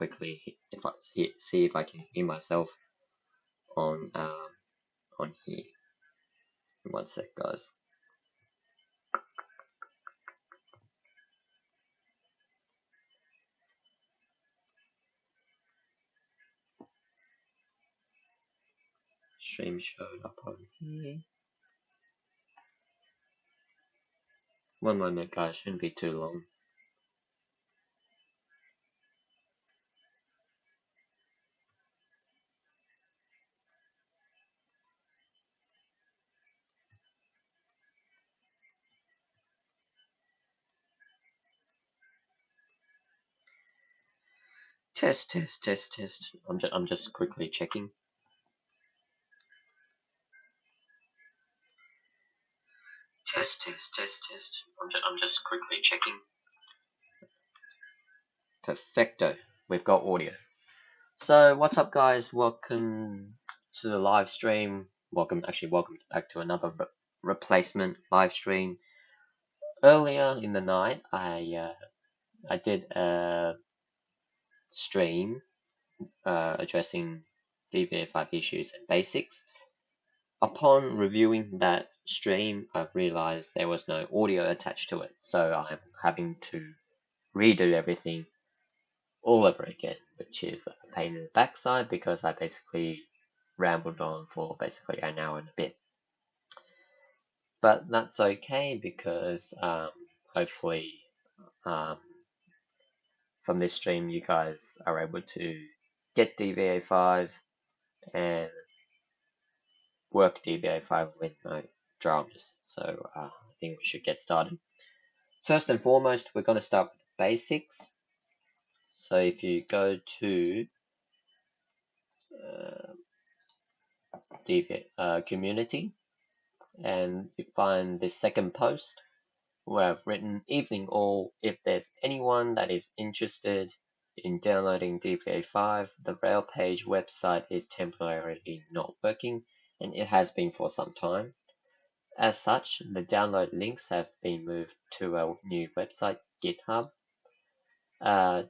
quickly if I see if I can hear myself on here. One sec, guys. Stream showed up on here. One moment, guys. Shouldn't be too long. Test, test, test, test. I'm just quickly checking. Test, test, test, test. I'm just quickly checking. Perfecto. We've got audio. So what's up, guys? Welcome to the live stream. Welcome back to another replacement live stream. Earlier in the night, I did a stream addressing DVA5 issues and basics. Upon reviewing that stream, I've realized there was no audio attached to it, so I'm having to redo everything all over again, which is a pain in the backside because I basically rambled on for basically an hour and a bit. But that's okay because hopefully from this stream you guys are able to get DVA5 and work DVA5 with no dramas. So I think we should get started. First and foremost, we're going to start with the basics. So if you go to DVA community and you find this second post where I've written evening all, if there's anyone that is interested in downloading DVA5, the Rail page website is temporarily not working and it has been for some time. As such, the download links have been moved to a new website, GitHub.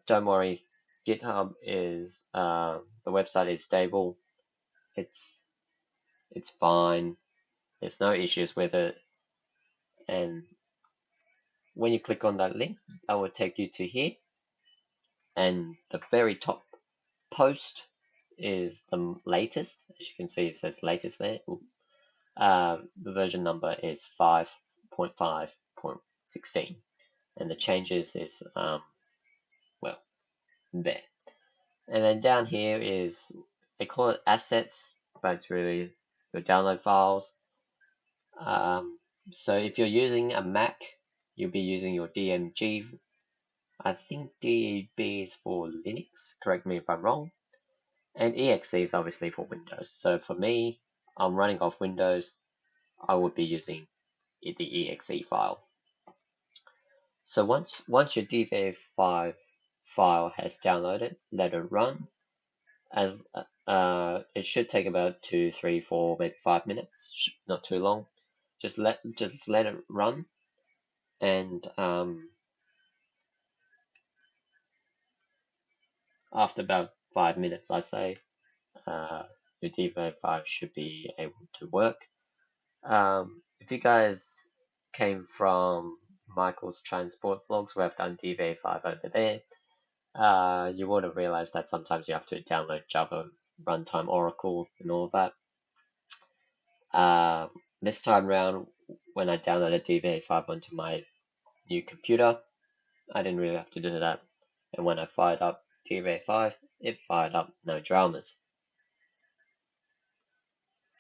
Don't worry, GitHub is the website is stable. It's fine. There's no issues with it. And when you click on that link, that will take you to here. And the very top post is the latest. As you can see, it says latest there. The version number is 5.5.16, and the changes is well, there. And then down here is, they call it assets, but it's really your download files. So if you're using a Mac, you'll be using your DMG. I think DB is for Linux, correct me if I'm wrong. And EXE is obviously for Windows. So for me, I'm running off Windows, I would be using the EXE file. So once your DVA5 file has downloaded, let it run. As it should take about 2, 3, 4, maybe 5 minutes, not too long. Just let it run, and after about 5 minutes, I say, your DVA5 should be able to work. If you guys came from Michael's transport vlogs where I've done DVA5 over there, you would have realized that sometimes you have to download Java runtime Oracle and all of that. This time around, when I downloaded DVA5 onto my new computer, I didn't really have to do that. And when I fired up DVA5, it fired up no dramas.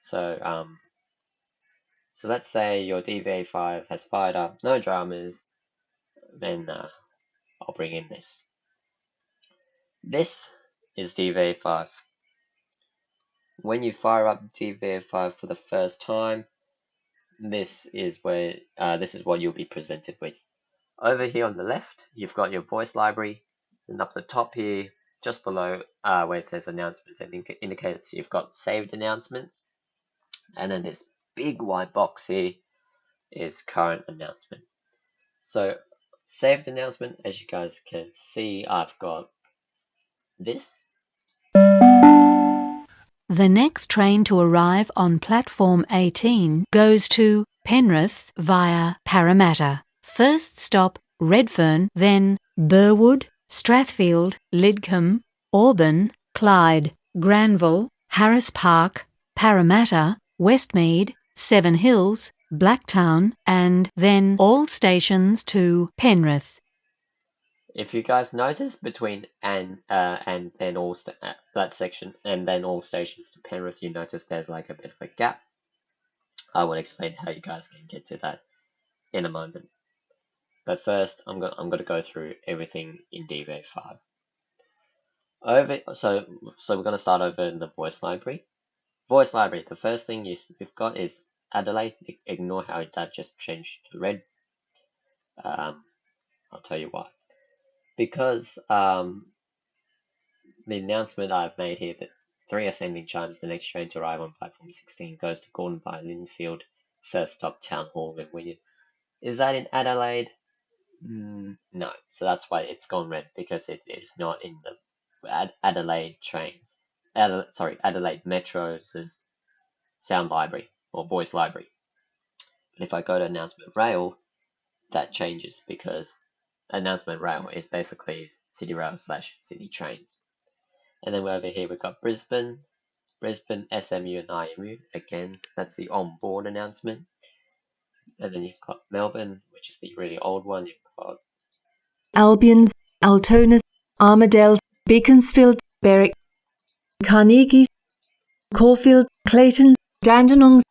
So let's say your DVA5 has fired up no dramas, then I'll bring in this. This is DVA5. When you fire up DVA5 for the first time, this is what you'll be presented with. Over here on the left, you've got your voice library, and up the top here, just below where it says announcements, it indicates you've got saved announcements, and then this big white box here is current announcement. So saved announcement, as you guys can see, I've got this. The next train to arrive on platform 18 goes to Penrith via Parramatta. First stop Redfern, then Burwood, Strathfield, Lidcombe, Auburn, Clyde, Granville, Harris Park, Parramatta, Westmead, Seven Hills, Blacktown, and then all stations to Penrith. If you guys notice between and then all that section and then all stations to Penrith, you notice there's like a bit of a gap. I will explain how you guys can get to that in a moment. But first, I'm gonna go through everything in DVA 5. So we're gonna start over in the voice library. Voice library. The first thing you've got is Adelaide. Ignore how that just changed to red. I'll tell you why. Because the announcement I've made here that 3 ascending chimes, the next train to arrive on platform 16 goes to Gordon by Linfield, first stop Town Hall in Wynyard. Is that in Adelaide? No, so that's why it's gone red, because it is not in the Adelaide trains. Adelaide Metro's sound library or voice library. But if I go to announcement rail, that changes because announcement rail is basically city rail / city trains. And then over here we've got Brisbane, SMU and IMU. Again, that's the on-board announcement. And then you've got Melbourne, which is the really old one. You've got Albion, Altona, Armadale, Beaconsfield, Berwick, Carnegie, Caulfield, Clayton, Dandenong,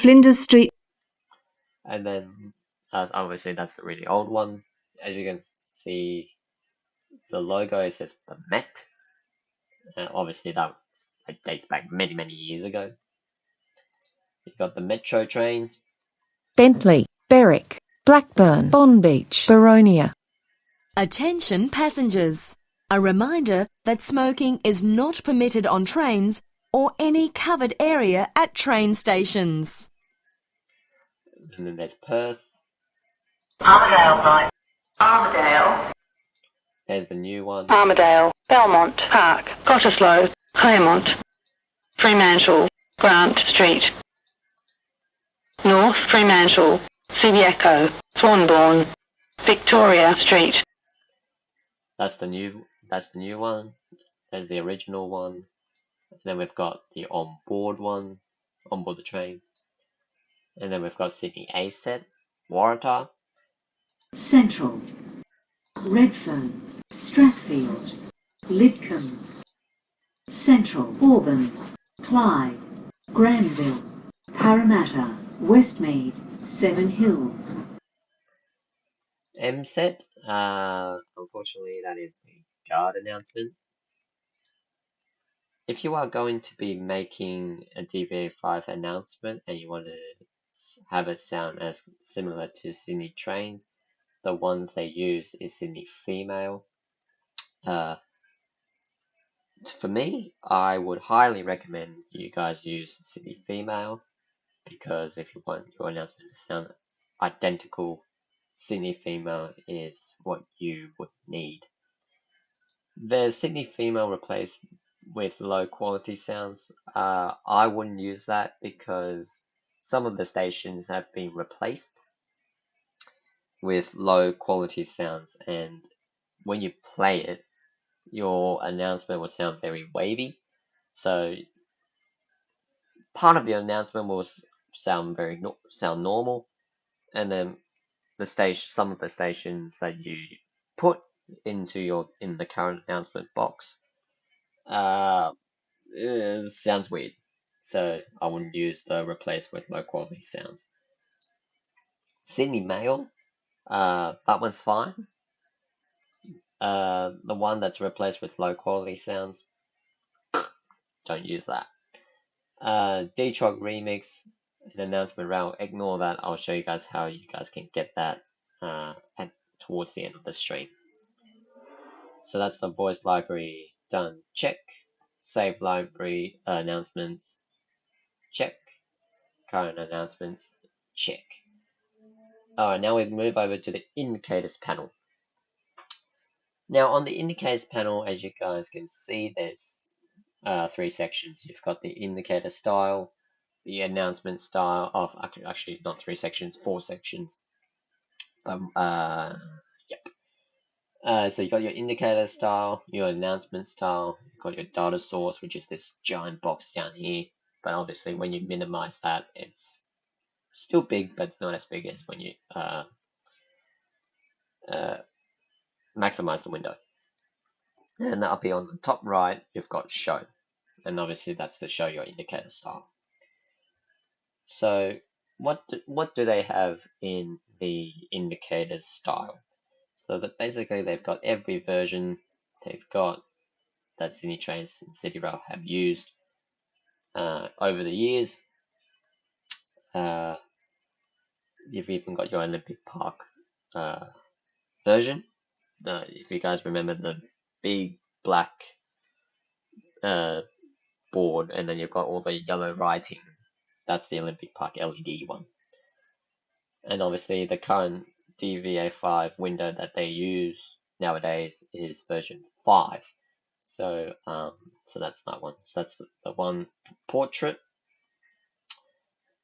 Flinders Street. And then obviously that's the really old one. As you can see, the logo says the Met. Obviously that dates back many years ago. You've got the Metro trains. Bentley, Berwick, Blackburn, Bonbeach, Baronia. Attention passengers! A reminder that smoking is not permitted on trains or any covered area at train stations. And then there's Perth. Armadale line. Armadale. There's the new one. Armadale, Belmont Park, Cottesloe, Claremont, Fremantle, Grant Street. North Fremantle, Subiaco, Swanbourne, Victoria Street. That's the new one. There's the original one. And then we've got the on-board one, onboard the train. And then we've got Sydney A set, Waratah. Central, Redfern, Strathfield, Lidcombe, Central, Auburn, Clyde, Granville, Parramatta, Westmead, Seven Hills. M set. Unfortunately, that is the guard announcement. If you are going to be making a DVA 5 announcement and you want to have it sound as similar to Sydney trains, the ones they use is Sydney female. For me, I would highly recommend you guys use Sydney female, because if you want your announcement to sound identical, Sydney female is what you would need. There's Sydney female replaced with low quality sounds. I wouldn't use that because some of the stations have been replaced with low quality sounds, and when you play it, your announcement will sound very wavy. So part of your announcement will sound sound normal, and then some of the stations that you put in the current announcement box it sounds weird. So I wouldn't use the replace with low quality sounds. Sydney Mail, that one's fine. The one that's replaced with low quality sounds, don't use that. Detroit Remix, an announcement round, ignore that. I'll show you guys how you guys can get that towards the end of the stream. So that's the voice library done. Check. Save library announcements. Check. Current announcements. Check. Alright, now we move over to the indicators panel. Now on the indicators panel, as you guys can see, there's 3 sections. You've got the indicator style, the announcement style of actually not 3 sections, 4 sections. Yep. So you got your indicator style, your announcement style, you've got your data source, which is this giant box down here. But obviously, when you minimize that, it's still big, but not as big as when you maximize the window. And up here on the top right, you've got show, and obviously that's to show your indicator style. So what do they have in the indicator style? So that basically they've got every version they've got that CityTrains and CityRail have used over the years. You've even got your Olympic Park version. If you guys remember the big black board, and then you've got all the yellow writing. That's the Olympic Park LED one. And obviously the current DVA 5 window that they use nowadays is version 5. So that's that one. So that's the one portrait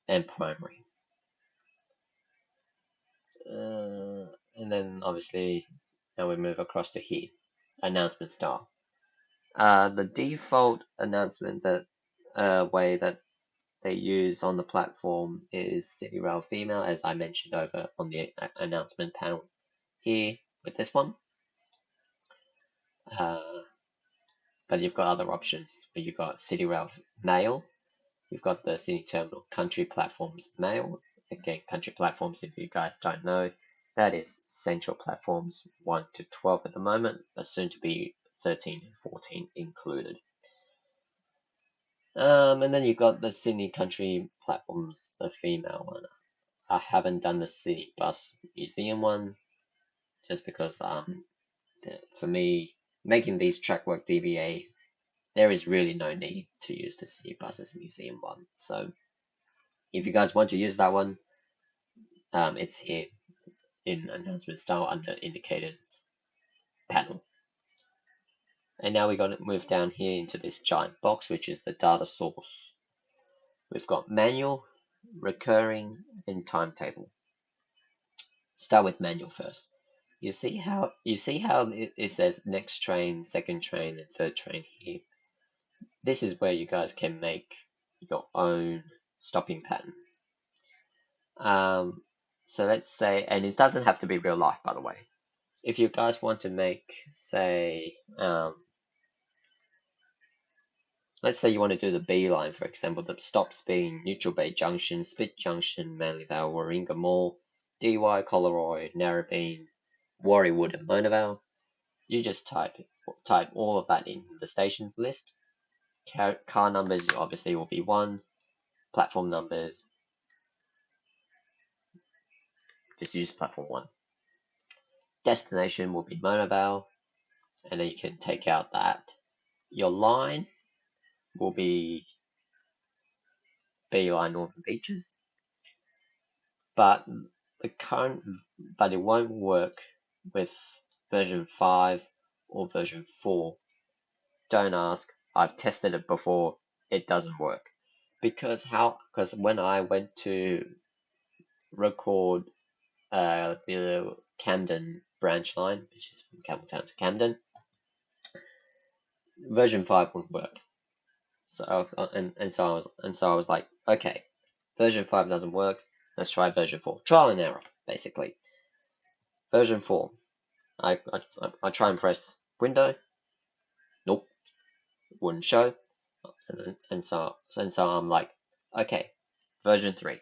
and primary. And then obviously now we move across to here, announcement style. The default announcement way that they use on the platform is CityRail Female, as I mentioned over on the announcement panel here with this one. But you've got other options. You've got CityRail Male. You've got the City Terminal Country Platforms Male. Again, Country Platforms, if you guys don't know, that is Central Platforms 1 to 12 at the moment, but soon to be 13 and 14 included. And then you've got the Sydney Country Platforms, the female one. I haven't done the City Bus Museum one, just because for me, making these trackwork DVAs, there is really no need to use the City Buses Museum one. So if you guys want to use that one, it's here in announcement style under indicators panel. And now we got to move down here into this giant box, which is the data source. We've got manual, recurring, and timetable. Start with manual first. You see how it says next train, second train, and third train here. This is where you guys can make your own stopping pattern. So let's say, and it doesn't have to be real life, by the way. If you guys want to make, say, let's say you want to do the B line, for example, the stops being Neutral Bay Junction, Split Junction, Manly Vale, Warringah Mall, DY, Collaroy, Narrabeen, Warriewood, and Mona Vale. You just type all of that in the stations list. Car numbers obviously will be 1. Platform numbers, just use platform 1. Destination will be Mona Vale, and then you can take out that. Your line will be B-Line Northern Beaches, but it won't work with version 5 or version 4. Don't ask. I've tested it before. It doesn't work because when I went to record the Camden branch line, which is from Campbelltown to Camden, version 5 wouldn't work. So I was like, okay, version 5 doesn't work. Let's try version 4. Trial and error, basically. Version 4. I try and press window. Nope, it wouldn't show. And so I'm like, okay, version 3.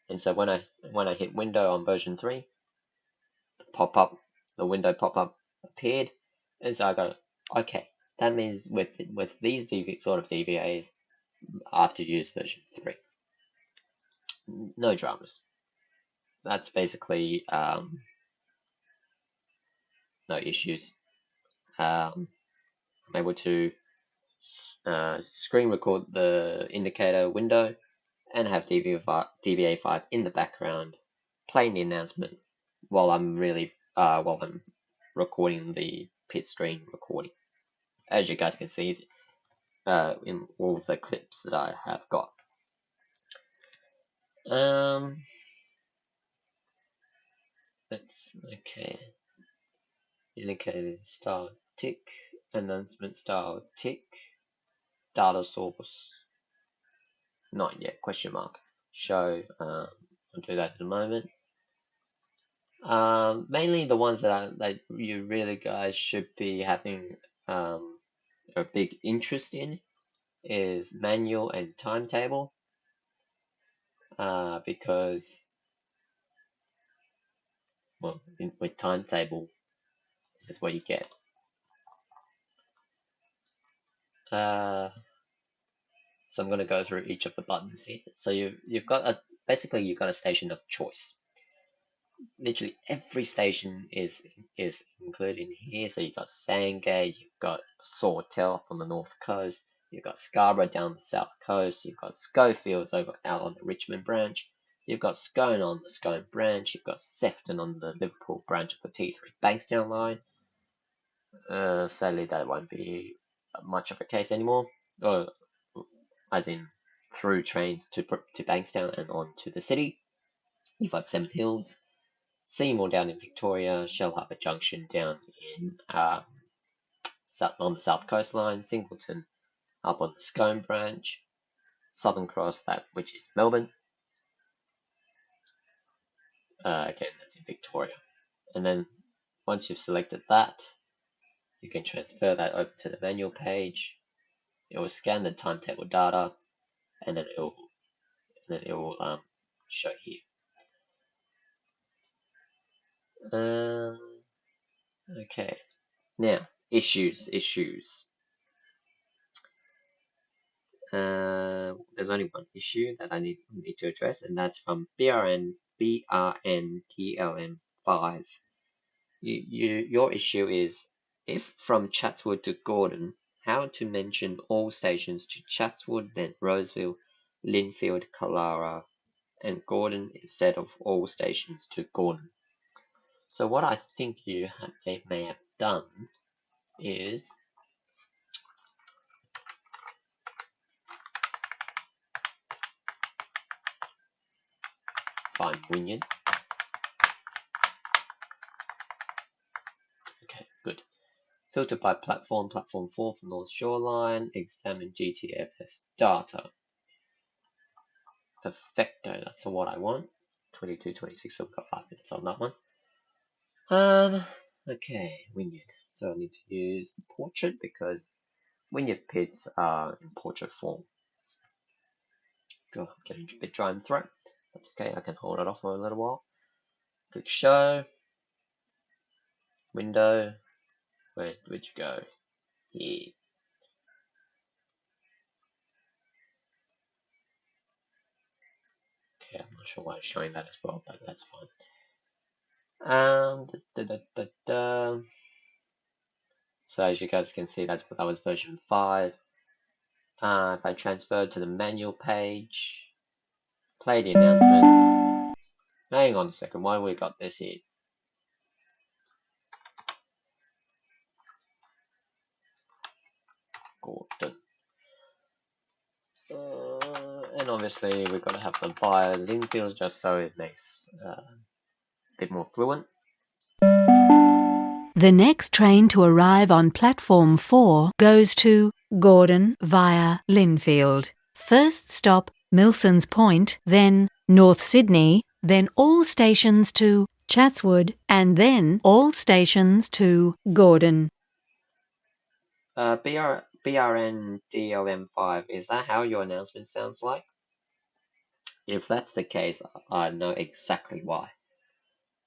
And so when I hit window on version 3, the window pop-up appeared, and so I go, okay, that means with these sort of DVAs, I have to use version 3. No dramas. That's basically no issues. I'm able to screen record the indicator window and have DVA 5 in the background, playing the announcement while I'm recording the pit screen recording, as you guys can see in all the clips that I have got. Okay. Indicator style tick, announcement style tick, data source not yet, question mark. Show, I'll do that in a moment. Mainly the ones that you really guys should be having a big interest in is manual and timetable, because well, with timetable, this is what you get. So I'm going to go through each of the buttons here. So you've got basically you've got a station of choice. Literally every station is included in here. So you've got Sandgate, you've got Sawtell on the north coast, you've got Scarborough down the south coast, you've got Schofields over out on the Richmond branch, you've got Scone on the Scone branch, you've got Sefton on the Liverpool branch of the T3 Bankstown line. Sadly, that won't be much of a case anymore. As in through trains to Bankstown and on to the city. You've got Seven Hills, Seymour down in Victoria, Shellharbour Junction down in on the south coastline, Singleton up on the Scone branch, Southern Cross, which is Melbourne. Again, that's in Victoria. And then once you've selected that, you can transfer that over to the manual page. It will scan the timetable data, and then it will show here. Okay, now issues. There's only one issue that I need to address, and that's from BRNDLM5. Your issue is, if from Chatswood to Gordon, how to mention all stations to Chatswood, then Roseville, Linfield, Carrara, and Gordon instead of all stations to Gordon. So what I think they may have done is find Wynyard. Okay, good. Filter by platform 4 for North Shoreline, examine GTFS data. Perfecto, that's what I want. 22, 26, so we've got 5 minutes on that one. Okay, Wynyard. So I need to use portrait because Wynyard pits are in portrait form. Go, I'm getting a bit dry in the throat. That's okay, I can hold it off for a little while. Click show. Window. Where'd you go? Here. Okay, I'm not sure why it's showing that as well, but that's fine. So as you guys can see, that was version 5. If I transfer to the manual page, play the announcement. Hang on a second, why we got this here? Gordon. And obviously we've got to have the via Linfield just so it makes a bit more fluent. The next train to arrive on platform 4 goes to Gordon via Linfield. First stop Milsons Point, then North Sydney, then all stations to Chatswood, and then all stations to Gordon. BRN DLM5, is that how your announcement sounds like? If that's the case, I know exactly why.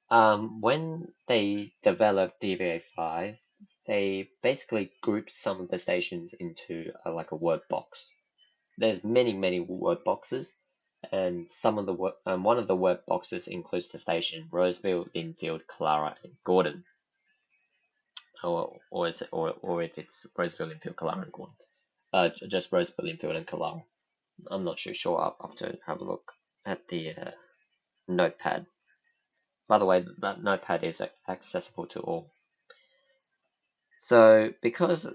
When they developed DVA 5, they basically grouped some of the stations into like a word box. There's many word boxes, and one of the word boxes includes the station Roseville, Linfield, Carrara, and Gordon. Or if it's Roseville, Linfield, Carrara, and Gordon. Just Roseville, Linfield, and Carrara. I'm not sure. I'll have to have a look at the notepad. By the way, that notepad is accessible to all. So because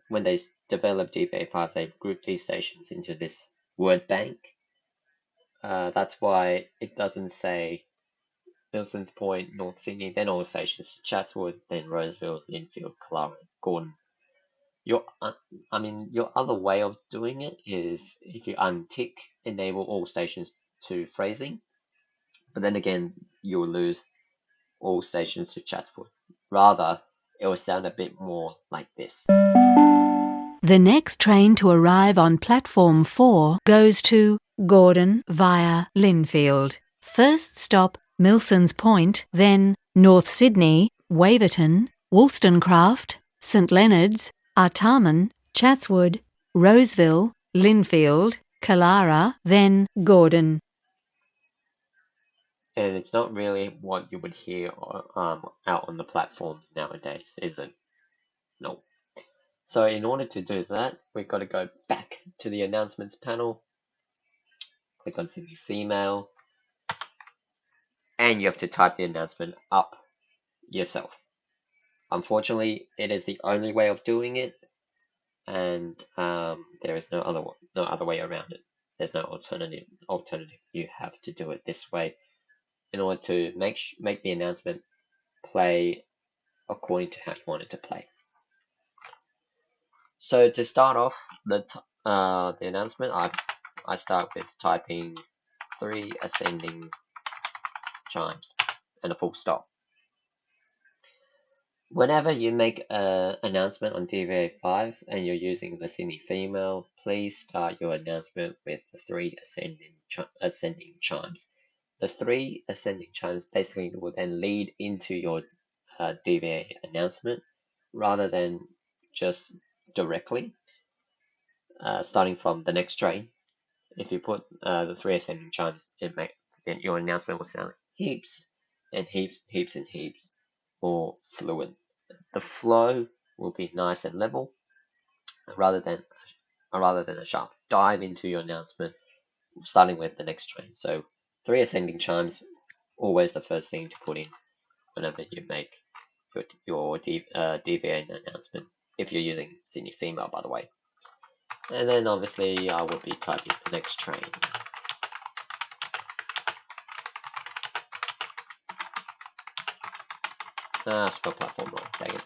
when they developed DVA5, they've grouped these stations into this word bank. That's why it doesn't say Milsons Point, North Sydney, then all stations, Chatswood, then Roseville, Linfield, Clara, Gordon. Your other way of doing it is if you untick enable all stations to phrasing, but then again you'll lose all stations to Chatswood. Rather, it will sound a bit more like this. The next train to arrive on platform 4 goes to Gordon via Linfield. First stop Milsons Point, then North Sydney, Waverton, Wollstonecraft, St Leonards, Artarmon, Chatswood, Roseville, Linfield, Killara, then Gordon. And it's not really what you would hear out on the platforms nowadays, is it? No. So in order to do that, we've got to go back to the announcements panel, click on Sydney Female, and you have to type the announcement up yourself. Unfortunately, it is the only way of doing it, and there is no other way around it. There's no alternative. You have to do it this way in order to make the announcement play according to how you want it to play. So to start off the announcement, I start with typing 3 ascending chimes and a full stop. Whenever you make an announcement on DVA5 and you're using the Sydney Female, please start your announcement with the 3 ascending chimes. The 3 ascending chimes basically will then lead into your DVA announcement rather than just directly. Starting from the next train, if you put the 3 ascending chimes, then your announcement will sound heaps and heaps and heaps more fluent. The flow will be nice and level, rather than a sharp dive into your announcement, starting with the next train. So 3 ascending chimes, always the first thing to put in whenever you make your DVA announcement, if you're using Sydney Female, by the way. And then obviously I would be typing the next train. Spell platform wrong, dang it.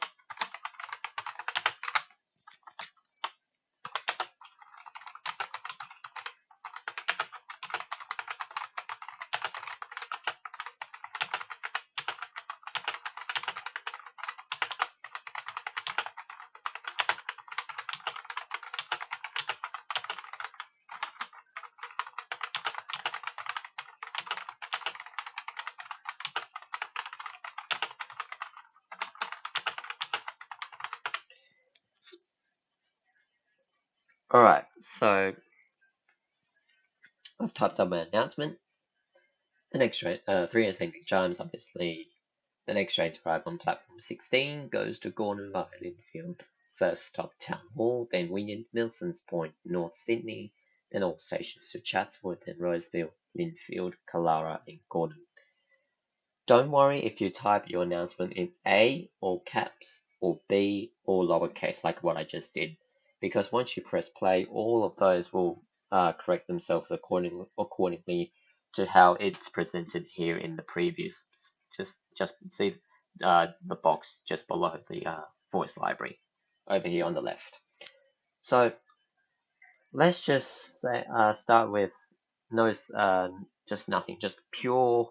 Alright, so I've typed up my announcement. The next train, 3 ascending chimes, obviously. The next train to arrive on platform 16 goes to Gordon via Linfield. First stop Town Hall, then Wynyard, Milsons Point, North Sydney, then all stations to Chatswood, then Roseville, Linfield, Killara, and Gordon. Don't worry if you type your announcement in A, all caps, or B, all lowercase, like what I just did, because once you press play, all of those will correct themselves accordingly to how it's presented here in the previews. Just see the box just below the voice library over here on the left. So let's just say, start with just nothing, just pure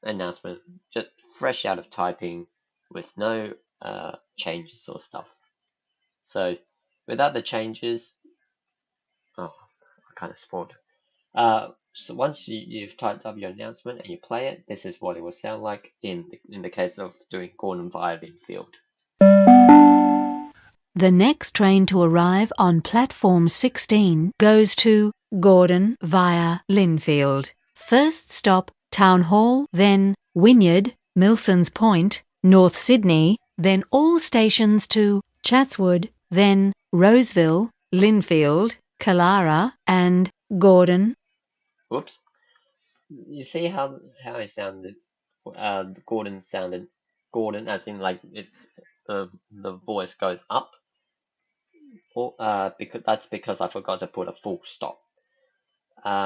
announcement, just fresh out of typing with no changes or stuff. So without the changes, I kind of spoiled. So once you've typed up your announcement and you play it, this is what it will sound like in the case of doing Gordon via Linfield. The next train to arrive on platform 16 goes to Gordon via Linfield. First stop Town Hall, then Wynyard, Milsons Point, North Sydney, then all stations to Chatswood, then Roseville, Linfield, Killara, and Gordon. Whoops. You see how it sounded? Gordon sounded Gordon, as in like it's the voice goes up, or because I forgot to put a full stop.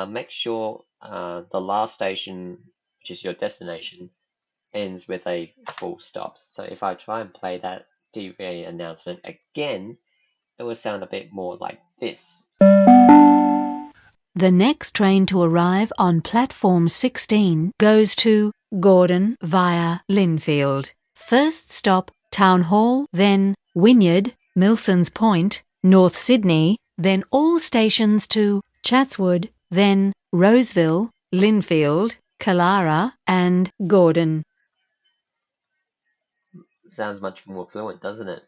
Make sure the last station, which is your destination, ends with a full stop. So if I try and play that DVA announcement again, it will sound a bit more like this. The next train to arrive on platform 16 goes to Gordon via Linfield. First stop Town Hall, then Wynyard, Milsons Point, North Sydney, then all stations to Chatswood, then Roseville, Linfield, Killara and Gordon. Sounds much more fluent, doesn't it?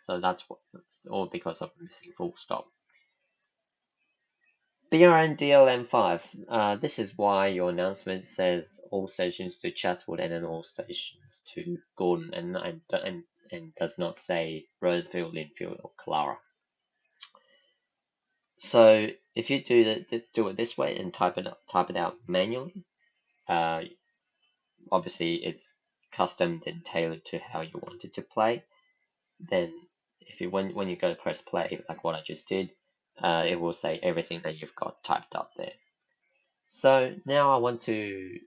So that's all because of missing full stop. BRN DLM5. This is why your announcement says all stations to Chatswood and then all stations to Gordon, and does not say Roseville, Linfield, or Clara. So if you do it this way and type it out manually, obviously it's custom and tailored to how you want it to play. Then when you go to press play, like what I just did, it will say everything that you've got typed up there. So now I want to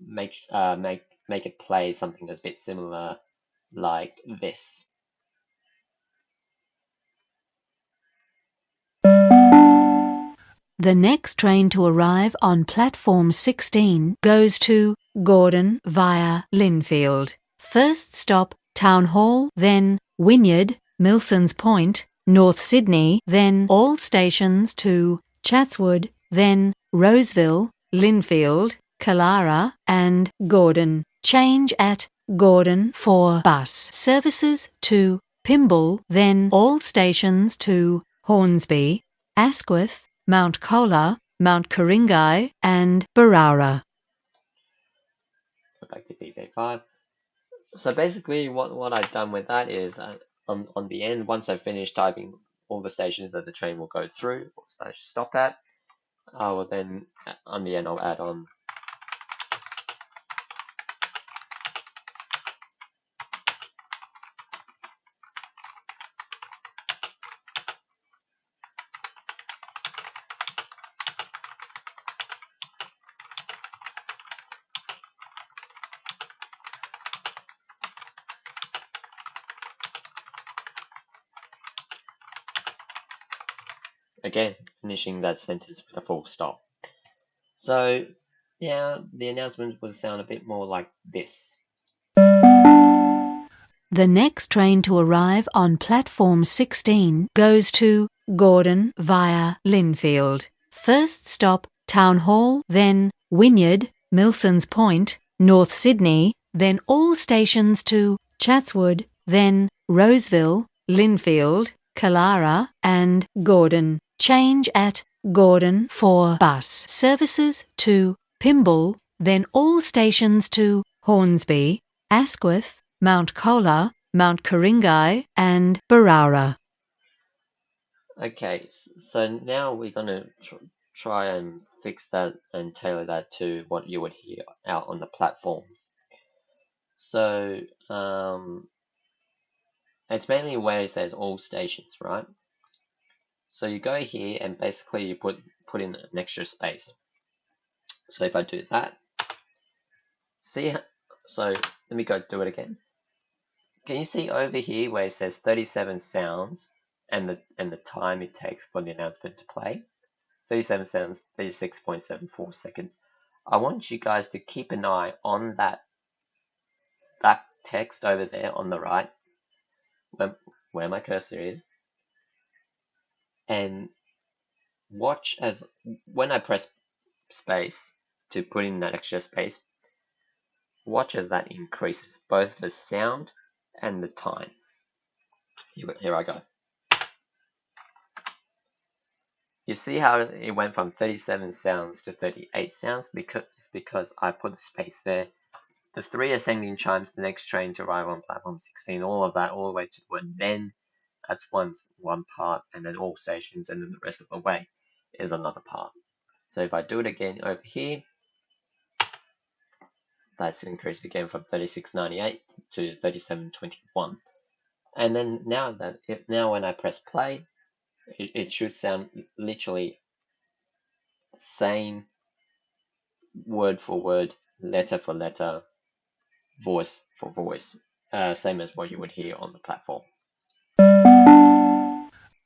make it play something that's a bit similar, like this. The next train to arrive on platform 16 goes to Gordon via Linfield. First stop Town Hall, then Wynyard, Milsons Point, North Sydney, then all stations to Chatswood, then Roseville, Linfield, Killara and Gordon. Change at Gordon for bus services to Pymble, then all stations to Hornsby, Asquith, Mount Colah, Mount Ku-ring-gai and Berowra. Go back to DVA5. So basically what I've done with that is on the end, once I've finished typing all the stations that the train will go through or stop at, I will then on the end I'll add on again, finishing that sentence with a full stop. So yeah, the announcement will sound a bit more like this. The next train to arrive on platform 16 goes to Gordon via Linfield. First stop Town Hall, then Wynyard, Milsons Point, North Sydney, then all stations to Chatswood, then Roseville, Linfield, Killara and Gordon. Change at Gordon for bus services to Pymble, then all stations to Hornsby, Asquith, Mount Colah, Mount Ku-ring-gai and Berowra. Okay, so now we're gonna try and fix that and tailor that to what you would hear out on the platforms. So it's mainly where it says all stations, right? So you go here and basically you put in an extra space. So if I do that, so let me go do it again. Can you see over here where it says 37 sounds and the time it takes for the announcement to play? 37 sounds, 36.74 seconds. I want you guys to keep an eye on that text over there on the right, where my cursor is, and watch as when I press space to put in that extra space, watch as that increases both the sound and the time. Here I go. You see how it went from 37 sounds to 38 sounds because I put the space there. The 3 ascending chimes, the next train to arrive on platform 16, all of that, all the way to the word then, that's one part, and then all stations, and then the rest of the way is another part. So if I do it again over here, that's increased again from 36.98 to 37.21. And then now when I press play, it should sound literally same word for word, letter for letter, voice for voice, same as what you would hear on the platform.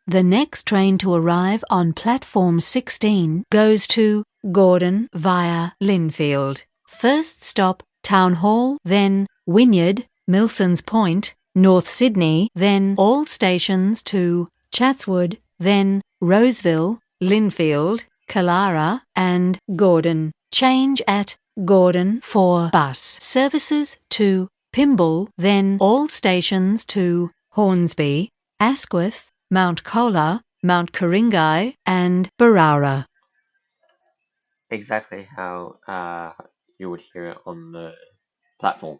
The next train to arrive on platform 16 goes to Gordon via Linfield. First stop Town Hall, then Wynyard, Milsons Point, North Sydney, then all stations to Chatswood, then Roseville, Linfield, Killara and Gordon. Change at Gordon for bus services to Pymble, then all stations to Hornsby, Asquith, Mount Colah, Mount Ku-ring-gai and Barara. Exactly how you would hear it on the platform.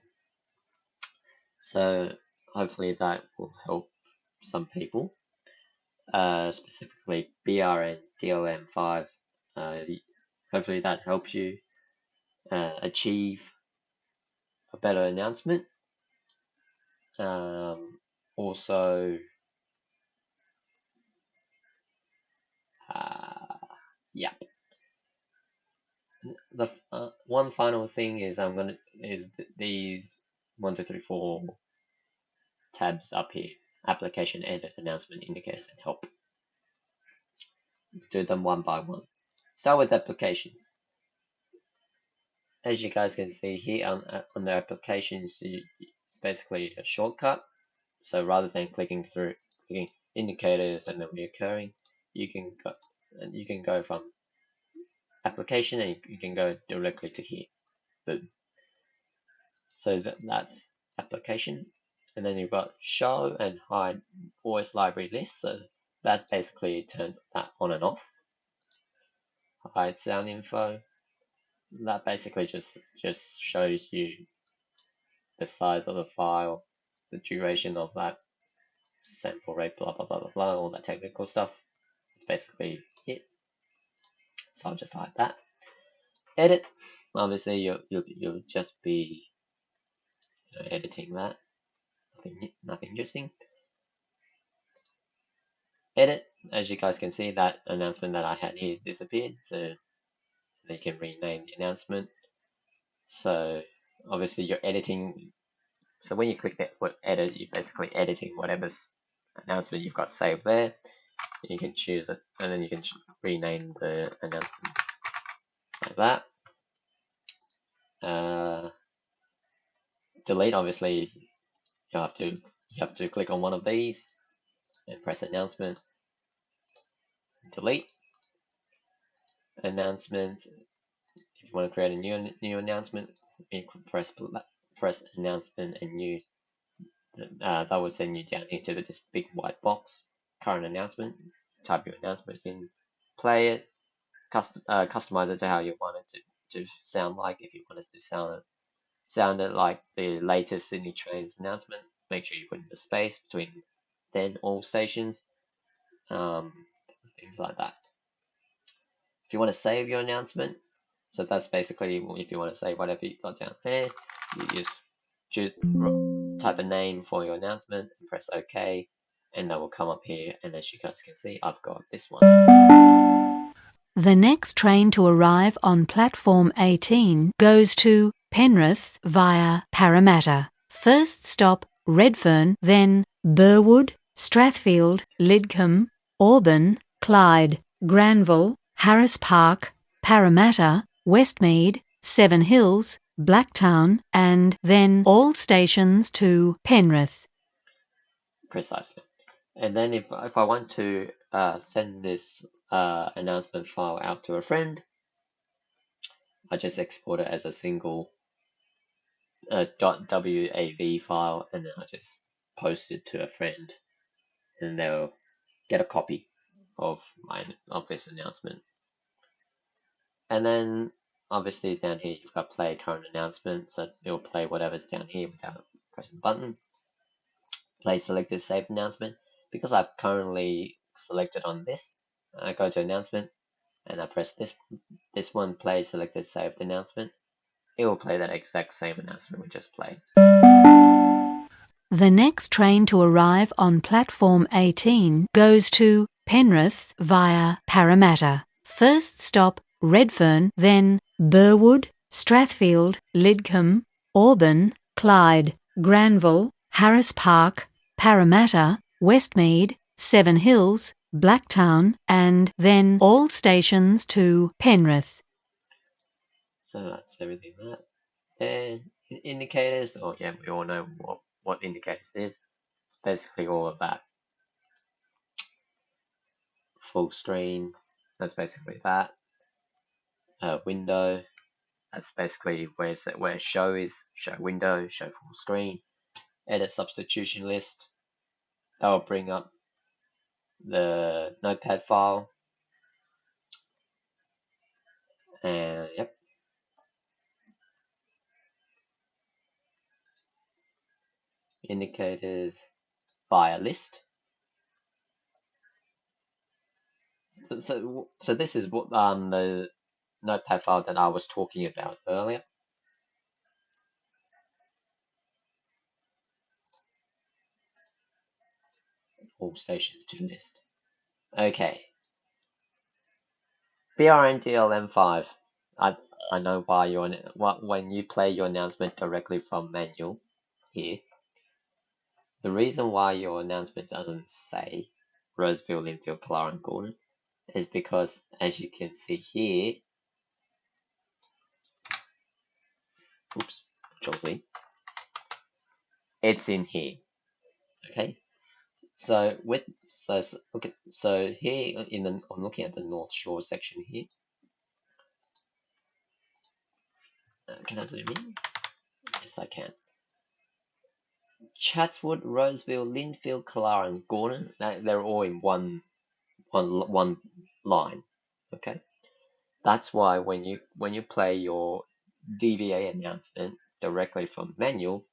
So hopefully that will help some people, specifically BRN DLM5. Hopefully that helps you achieve a better announcement. Also, yeah. The one final thing is these 1, 2, 3, 4 tabs up here: application, edit, announcement, indicators, and help. Do them one by one. Start with applications. As you guys can see here on the applications, it's basically a shortcut. So rather than clicking indicators and then reoccurring, you can go from application and you can go directly to here. Boom. So that's application, and then you've got show and hide voice library list. So that basically turns that on and off. Hide sound info. That basically just shows you the size of the file, the duration of that sample rate, blah blah blah blah blah, all that technical stuff. It's basically it. So I'll just hide that. Edit. Obviously, you'll just be editing that. Nothing interesting. Edit. As you guys can see, that announcement that I had here disappeared. So you can rename the announcement. So obviously you're editing. So when you click that word edit, you're basically editing whatever announcement you've got saved there. You can choose it, and then you can rename the announcement like that. Delete. Obviously, you have to click on one of these and press announcement. Delete. Announcement. If you want to create a new announcement, you can press announcement and new. That will send you down into this big white box. Current announcement. Type your announcement in. Play it. Customize it to how you want it to sound like. If you want it to sound it like the latest Sydney Trains announcement, make sure you put in the space between then all stations. Things like that. If you want to save your announcement, so that's basically if you want to save whatever you got down there, you just type a name for your announcement and press OK, and that will come up here. And as you guys can see, I've got this one. The next train to arrive on platform 18 goes to Penrith via Parramatta. First stop Redfern, then Burwood, Strathfield, Lidcombe, Auburn, Clyde, Granville, Harris Park, Parramatta, Westmead, Seven Hills, Blacktown, and then all stations to Penrith. Precisely. And then if I want to send this announcement file out to a friend, I just export it as a single .wav file, and then I just post it to a friend, and they'll get a copy of this announcement. And then obviously down here you've got play current announcement, so it'll play whatever's down here without pressing the button. Play selected saved announcement. Because I've currently selected on this, I go to announcement and I press this one, play selected saved announcement. it will play that exact same announcement we just played. The next train to arrive on platform 18 goes to Penrith via Parramatta. First stop Redfern, then Burwood, Strathfield, Lidcombe, Auburn, Clyde, Granville, Harris Park, Parramatta, Westmead, Seven Hills, Blacktown, and then all stations to Penrith. So that's everything that. And indicators, oh yeah, we all know what indicators is. It's basically all of that. Full screen, that's basically that. Window, that's basically where show is. Show window, show full screen. Edit substitution list. That will bring up the notepad file. And yep. Indicators via list. So this is what the notepad file that I was talking about earlier. All stations to list. Okay. BRNTLM5. I know why you're when you play your announcement directly from manual here. The reason why your announcement doesn't say Roseville, Linfield, Clara, and Gordon is because, as you can see here, oops, Control Z, it's in here. Okay, so here I'm looking at the North Shore section here. Can I zoom in? Yes, I can. Chatswood, Roseville, Linfield, Clara, and Gordon. They're all in one line. Okay, that's why when you play your DVA announcement directly from manual,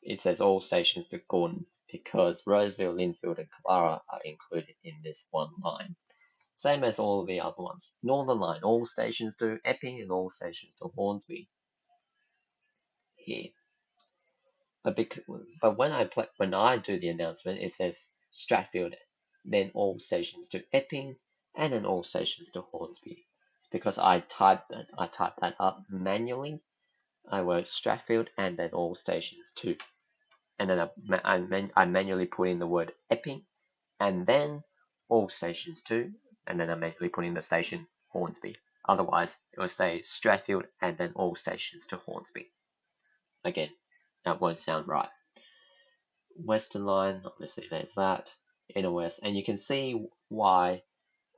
it says all stations to Gordon because Roseville, Linfield, and Clara are included in this one line. Same as all the other ones. Northern Line, all stations to Epping and all stations to Hornsby. Here. But when I do the announcement, it says Stratfield, then all stations to Epping, and then all stations to Hornsby. It's because I typed that up manually. I wrote Stratfield and then all stations to, and then I manually put in the word Epping, and then all stations to, and then I manually put in the station Hornsby. Otherwise, it will say Stratfield and then all stations to Hornsby. Again, that won't sound right. Western Line, obviously there's that, Inner West, and you can see why,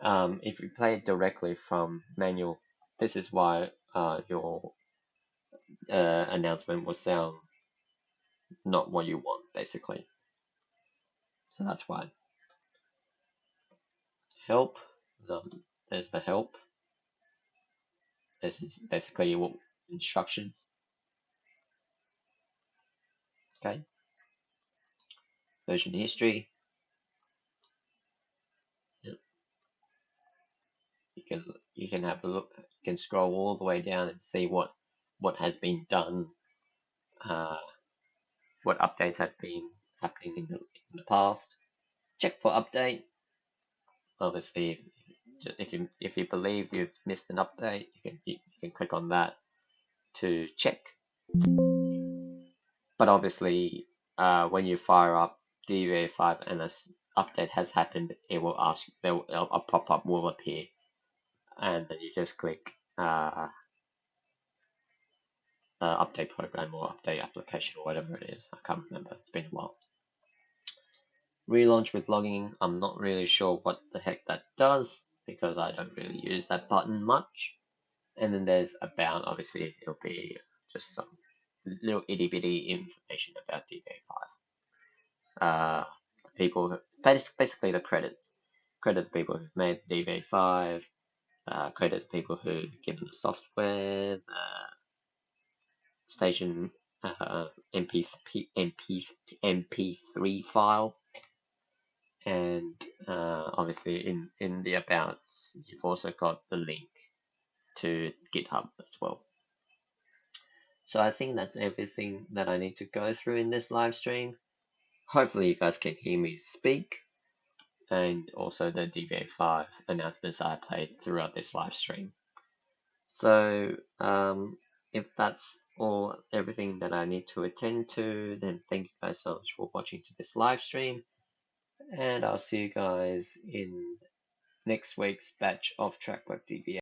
if you play it directly from manual, this is why your announcement will sound not what you want, basically. So that's why. Help, there's the help. This is basically what instructions. Okay. Version history. Yep. You can have a look. You can scroll all the way down and see what has been done. What updates have been happening in the past. Check for update. Obviously, if you believe you've missed an update, you can click on that to check. But obviously, when you fire up DVA 5 and this update has happened, it will ask, a pop-up will appear, and then you just click update program or update application or whatever it is. I can't remember. It's been a while. Relaunch with logging. I'm not really sure what the heck that does because I don't really use that button much. And then there's about, obviously, it'll be just some little itty bitty information about DVA 5. People, basically the credits. Credit the people who've made DVA 5. Credit the people who've given the software, station MP3 file, and obviously in the abouts you've also got the link to GitHub as well. So I think that's everything that I need to go through in this live stream. Hopefully you guys can hear me speak, and also the DVA5 announcements I played throughout this live stream. So if that's everything that I need to attend to, then thank you guys so much for watching to this live stream, and I'll see you guys in next week's batch of Trackwork DVA.